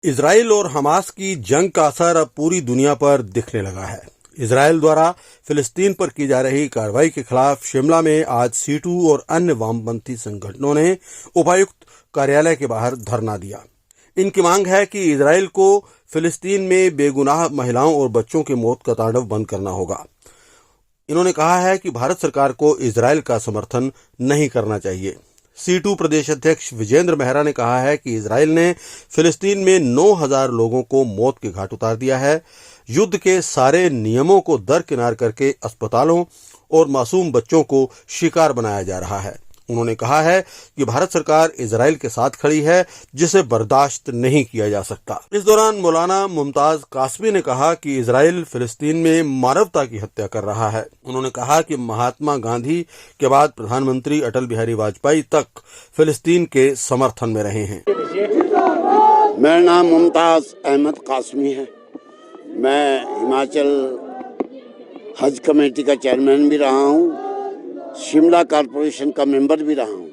Israel और Hamas की जंग का असर अब पूरी दुनिया पर दिखने लगा है। इजराइल द्वारा फिलिस्तीन पर की जा रही कार्रवाई के खिलाफ शिमला में आज सीटू और अन्य वामपंथी संगठनों ने उपायुक्त कार्यालय के बाहर धरना दिया। इनकी मांग है कि इजराइल को फिलिस्तीन में बेगुनाह महिलाओं और बच्चों की मौत का तांडव बंद करना होगा। इन्होंने कहा है कि भारत सरकार को इजराइल का समर्थन नहीं करना चाहिए। सीटू प्रदेश अध्यक्ष विजेंद्र मेहरा ने कहा है कि इजराइल ने फिलिस्तीन में 9,000 लोगों को मौत के घाट उतार दिया है। युद्ध के सारे नियमों को दरकिनार करके अस्पतालों और मासूम बच्चों को शिकार बनाया जा रहा है। उन्होंने कहा है कि भारत सरकार इजराइल के साथ खड़ी है, जिसे बर्दाश्त नहीं किया जा सकता। इस दौरान मौलाना मुमताज कासमी ने कहा कि इजराइल फिलिस्तीन में मानवता की हत्या कर रहा है। उन्होंने कहा कि महात्मा गांधी के बाद प्रधानमंत्री अटल बिहारी वाजपेयी तक फिलिस्तीन के समर्थन में रहे हैं। मेरा नाम मुमताज अहमद कासमी है। मैं हिमाचल हज कमेटी का चेयरमैन भी रहा हूँ, शिमला कॉरपोरेशन का मेंबर भी रहा हूँ,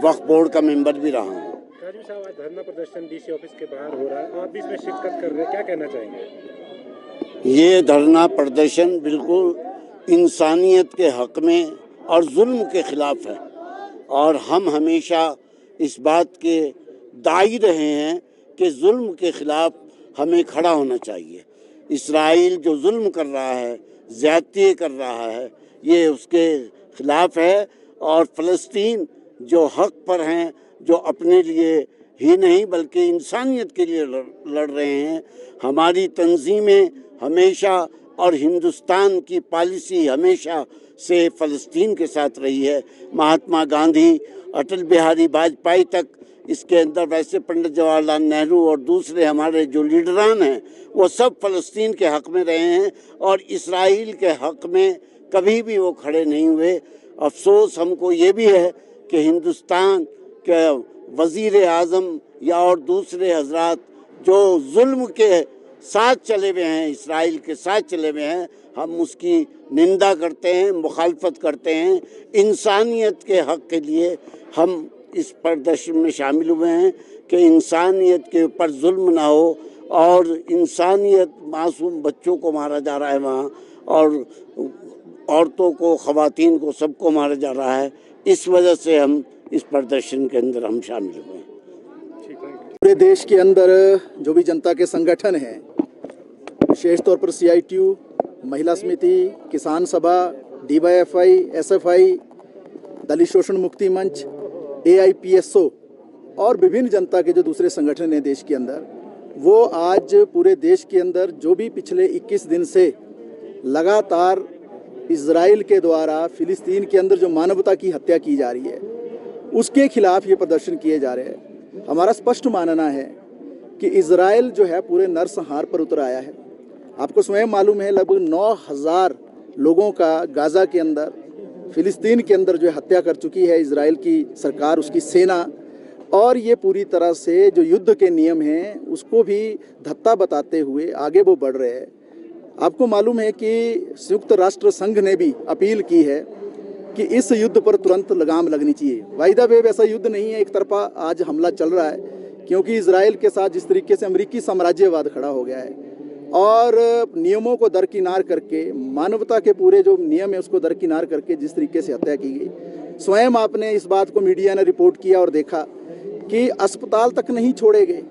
वक्फ बोर्ड का मेंबर भी रहा हूँ। राजीव साहब, आज धरना प्रदर्शन डीसी ऑफिस के बाहर हो रहा है, आप भी इसमें शिरकत कर रहे हैं, क्या कहना चाहेंगे? ये धरना प्रदर्शन बिल्कुल इंसानियत के हक में और जुल्म के खिलाफ है और हम हमेशा इस बात के दाई रहे हैं कि जुल्म के खिलाफ हमें खड़ा होना चाहिए। इस्राइल जो जुल्म कर रहा है, ज़्यादती कर रहा है, ये उसके खिलाफ है। और फ़लस्तीन जो हक पर हैं, जो अपने लिए ही नहीं बल्कि इंसानियत के लिए लड़ रहे हैं, हमारी तंजीमें हमेशा और हिंदुस्तान की पॉलिसी हमेशा से फ़लस्तीन के साथ रही है। महात्मा गांधी, अटल बिहारी वाजपेयी तक इसके अंदर, वैसे पंडित जवाहरलाल नेहरू और दूसरे हमारे जो लीडरान हैं वो सब फ़लस्तीन के हक़ में रहे हैं और इस्राइल के हक़ में कभी भी वो खड़े नहीं हुए। अफसोस हमको ये भी है कि हिंदुस्तान के वज़ीर आज़म या और दूसरे हजरात जो जुल्म के साथ चले हुए हैं, इस्राइल के साथ चले हुए हैं, हम उसकी निंदा करते हैं, मुखालफत करते हैं। इंसानियत के हक़ के लिए हम इस प्रदर्शन में शामिल हुए हैं कि इंसानियत के ऊपर जुल्म ना हो और इंसानियत, मासूम बच्चों को मारा जा रहा है वहाँ और औरतों को, ख़वातीन को, सबको मारा जा रहा है। इस वजह से हम इस प्रदर्शन के अंदर हम शामिल हुए हैं। पूरे देश के अंदर जो भी जनता के संगठन हैं, विशेष तौर पर CITU, महिला समिति, किसान सभा, DYFI, SFI, दलित शोषण मुक्ति मंच, AIPSO और विभिन्न जनता के जो दूसरे संगठन हैं देश के अंदर, वो आज पूरे देश के अंदर जो भी पिछले 21 दिन से लगातार इजराइल के द्वारा फिलिस्तीन के अंदर जो मानवता की हत्या की जा रही है, उसके खिलाफ ये प्रदर्शन किए जा रहे हैं। हमारा स्पष्ट मानना है कि इजराइल जो है पूरे नरसंहार पर उतर आया है। आपको स्वयं मालूम है, लगभग 9,000 लोगों का गाज़ा के अंदर, फिलिस्तीन के अंदर जो हत्या कर चुकी है इजराइल की सरकार, उसकी सेना। और ये पूरी तरह से जो युद्ध के नियम हैं उसको भी धत्ता बताते हुए आगे वो बढ़ रहे हैं। आपको मालूम है कि संयुक्त राष्ट्र संघ ने भी अपील की है कि इस युद्ध पर तुरंत लगाम लगनी चाहिए। बाय द वे, वैसा युद्ध नहीं है, एक तरफा आज हमला चल रहा है, क्योंकि इजराइल के साथ जिस तरीके से अमेरिकी साम्राज्यवाद खड़ा हो गया है और नियमों को दरकिनार करके, मानवता के पूरे जो नियम है उसको दरकिनार करके जिस तरीके से हत्या की गई। स्वयं आपने इस बात को, मीडिया ने रिपोर्ट किया और देखा कि अस्पताल तक नहीं छोड़े गए।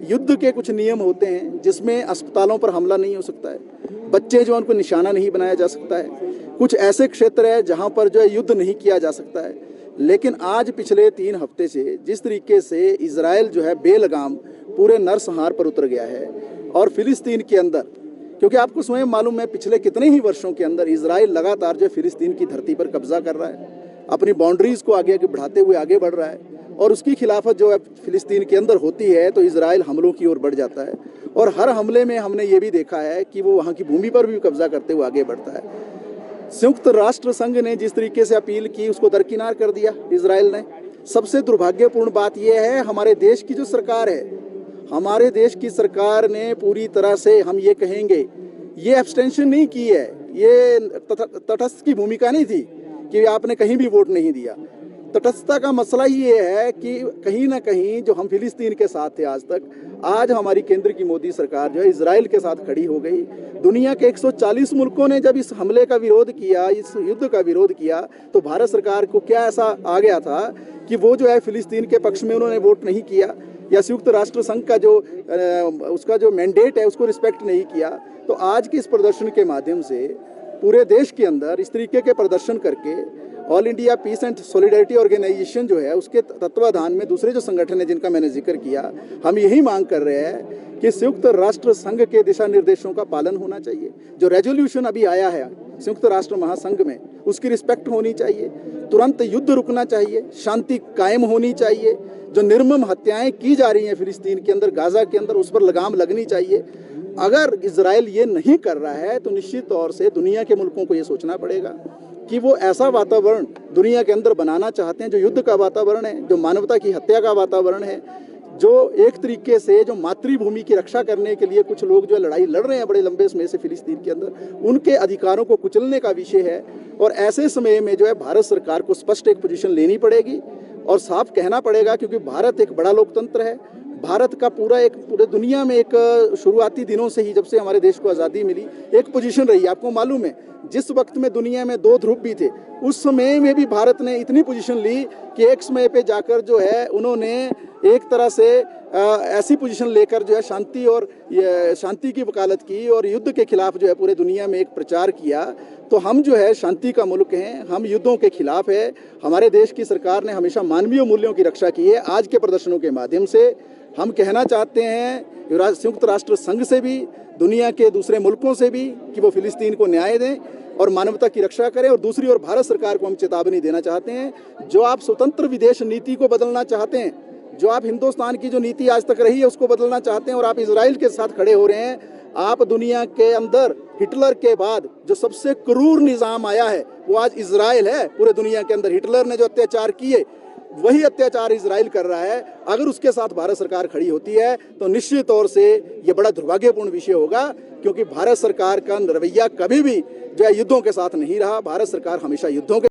युद्ध के कुछ नियम होते हैं जिसमें अस्पतालों पर हमला नहीं हो सकता है, बच्चे जो उनको निशाना नहीं बनाया जा सकता है, कुछ ऐसे क्षेत्र है जहां पर जो है युद्ध नहीं किया जा सकता है। लेकिन आज पिछले 3 हफ्ते से जिस तरीके से इजराइल जो है बेलगाम पूरे नरसंहार पर उतर गया है और फिलिस्तीन के अंदर, क्योंकि आपको स्वयं मालूम है पिछले कितने ही वर्षों के अंदर इजराइल लगातार जो फिलिस्तीन की धरती पर कब्जा कर रहा है, अपनी बाउंड्रीज को आगे बढ़ाते हुए आगे बढ़ रहा है और उसकी खिलाफत जो है फिलिस्तीन के अंदर होती है तो इजराइल हमलों की ओर बढ़ जाता है। और हर हमले में हमने ये भी देखा है कि वो वहाँ की भूमि पर भी कब्जा करते हुए आगे बढ़ता है। संयुक्त राष्ट्र संघ ने जिस तरीके से अपील की उसको दरकिनार कर दिया इजराइल ने। सबसे दुर्भाग्यपूर्ण बात यह है, हमारे देश की जो सरकार है, हमारे देश की सरकार ने पूरी तरह से, हम ये कहेंगे, ये एब्सटेंशन नहीं की है, ये तटस्थ की भूमिका नहीं थी कि आपने कहीं भी वोट नहीं दिया। तटस्थता का मसला ही ये है कि कहीं ना कहीं जो हम फिलिस्तीन के साथ थे आज तक, आज हमारी केंद्र की मोदी सरकार जो है इजराइल के साथ खड़ी हो गई। दुनिया के 140 मुल्कों ने जब इस हमले का विरोध किया, इस युद्ध का विरोध किया, तो भारत सरकार को क्या ऐसा आ गया था कि वो जो है फिलिस्तीन के पक्ष में उन्होंने वोट नहीं किया, या संयुक्त राष्ट्र संघ का जो उसका जो मैंडेट है उसको रिस्पेक्ट नहीं किया। तो आज के इस प्रदर्शन के माध्यम से पूरे देश के अंदर इस तरीके के प्रदर्शन करके all India peace and solidarity organisation जो है उसके तत्वाधान में दूसरे जो संगठन है जिनका मैंने जिक्र किया, हम यही मांग कर रहे हैं कि संयुक्त राष्ट्र संघ के दिशा निर्देशों का पालन होना चाहिए। जो रेजोल्यूशन अभी आया है संयुक्त राष्ट्र महासंघ में, उसकी रिस्पेक्ट होनी चाहिए। तुरंत युद्ध रुकना चाहिए, शांति कायम होनी चाहिए। जो निर्मम हत्याएं की जा रही हैं फिलिस्तीन के अंदर, गाजा के अंदर, उस पर लगाम लगनी चाहिए। अगर इजराइल ये नहीं कर रहा है तो निश्चित तौर से दुनिया के मुल्कों को ये सोचना पड़ेगा कि वो ऐसा वातावरण दुनिया के अंदर बनाना चाहते हैं जो युद्ध का वातावरण है, जो मानवता की हत्या का वातावरण है, जो एक तरीके से जो मातृभूमि की रक्षा करने के लिए कुछ लोग जो लड़ाई लड़ रहे हैं बड़े लंबे समय से फिलिस्तीन के अंदर, उनके अधिकारों को कुचलने का विषय है। और ऐसे समय में जो है भारत सरकार को स्पष्ट एक पोजीशन लेनी पड़ेगी और साफ कहना पड़ेगा, क्योंकि भारत एक बड़ा लोकतंत्र है। भारत का पूरे दुनिया में एक शुरुआती दिनों से ही, जब से हमारे देश को आज़ादी मिली, एक पोजीशन रही है। आपको मालूम है जिस वक्त में दुनिया में 2 ध्रुव भी थे, उस समय में भी भारत ने इतनी पोजीशन ली कि एक समय पे जाकर जो है उन्होंने एक तरह से ऐसी पोजीशन लेकर जो है शांति की वकालत की और युद्ध के खिलाफ जो है पूरे दुनिया में एक प्रचार किया। तो हम जो है शांति का मुल्क हैं, हम युद्धों के खिलाफ है। हमारे देश की सरकार ने हमेशा मानवीय मूल्यों की रक्षा की है। आज के प्रदर्शनों के माध्यम से हम कहना चाहते हैं संयुक्त राष्ट्र संघ से भी, दुनिया के दूसरे मुल्कों से भी, कि वो फिलिस्तीन को न्याय दें और मानवता की रक्षा करें। और दूसरी ओर भारत सरकार को हम चेतावनी देना चाहते हैं, जो आप स्वतंत्र विदेश नीति को बदलना चाहते हैं, जो आप हिंदुस्तान की जो नीति आज तक रही है उसको बदलना चाहते हैं और आप इजराइल के साथ खड़े हो रहे हैं, आप दुनिया के अंदर हिटलर के बाद जो सबसे क्रूर निज़ाम आया है वो आज इजराइल है। पूरे दुनिया के अंदर हिटलर ने जो अत्याचार किए वही अत्याचार इजराइल कर रहा है। अगर उसके साथ भारत सरकार खड़ी होती है तो निश्चित तौर से ये बड़ा दुर्भाग्यपूर्ण विषय होगा, क्योंकि भारत सरकार का रवैया कभी भी जो है युद्धों के साथ नहीं रहा। भारत सरकार हमेशा युद्धों के